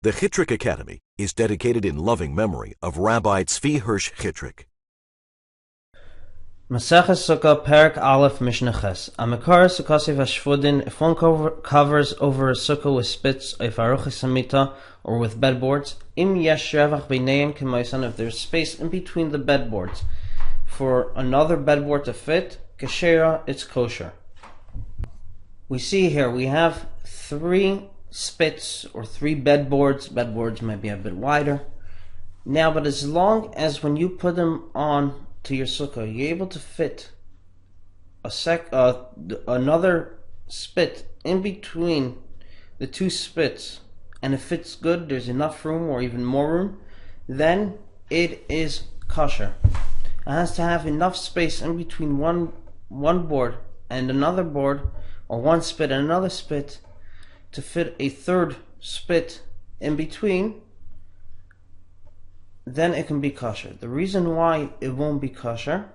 The Chitrik Academy is dedicated in loving memory of Rabbi Tzvi Hirsh Chitrik. Mishnayos Sukkah, Perek Aleph, Mishna Ches. Amikar Sukkasiv Hashfudin. If one covers over a sukkah with spits, if aruchis samita, or with bedboards, im yesh revach b'neim k'maisan. If there's space in between the bedboards for another bedboard to fit, kashera, it's kosher. We see here we have 3 spits or 3 bedboards. Bedboards might be a bit wider. Now, but as long as when you put them on to your sukkah, you're able to fit another spit in between the 2 spits, and it fits good, there's enough room or even more room, then it is kosher. It has to have enough space in between one board and another board, or one spit and another spit, to fit a 3rd spit in between. Then it can be kosher. The reason why it won't be kosher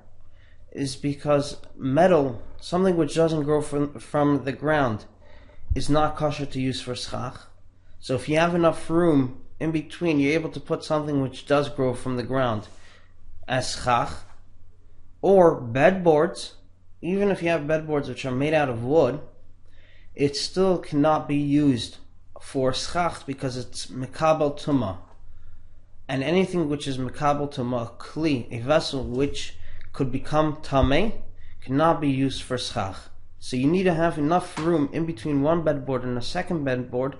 is because metal, something which doesn't grow from the ground, is not kosher to use for schach. So if you have enough room in between, you're able to put something which does grow from the ground as schach. Or bedboards, even if you have bedboards which are made out of wood, it still cannot be used for schach because it's mekabel tumah. And anything which is mekabel tumah, kli, a vessel which could become tameh, cannot be used for schach. So you need to have enough room in between one bedboard and a second bedboard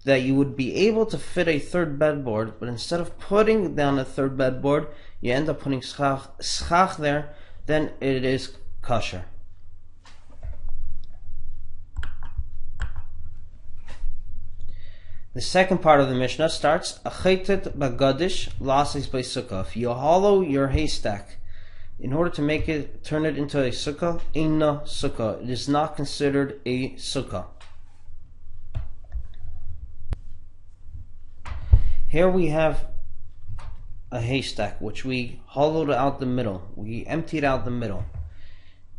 that you would be able to fit a 3rd bedboard, but instead of putting down a 3rd bedboard, you end up putting schach there, then it is kosher. The second part of the Mishnah starts, Achetet bagadish lasis by sukkah. If you hollow your haystack in order to turn it into a sukkah, inna sukkah. It is not considered a sukkah. Here we have a haystack which we hollowed out the middle. We emptied out the middle.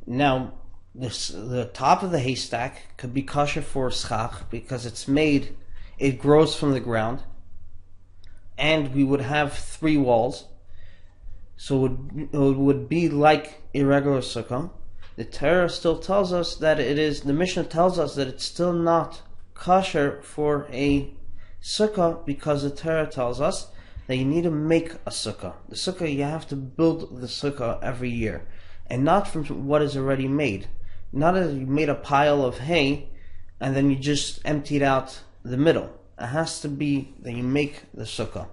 Now, the top of the haystack could be kosher for schach because it grows from the ground, and we would have 3 walls, so it would be like a regular sukkah. The Torah still tells us that the Mishnah tells us that it's still not kosher for a sukkah because the Torah tells us that you need to make a sukkah. The sukkah, you have to build the sukkah every year, and not from what is already made. Not that you made a pile of hay and then you just emptied out the middle. It has to be that you make the sukkah.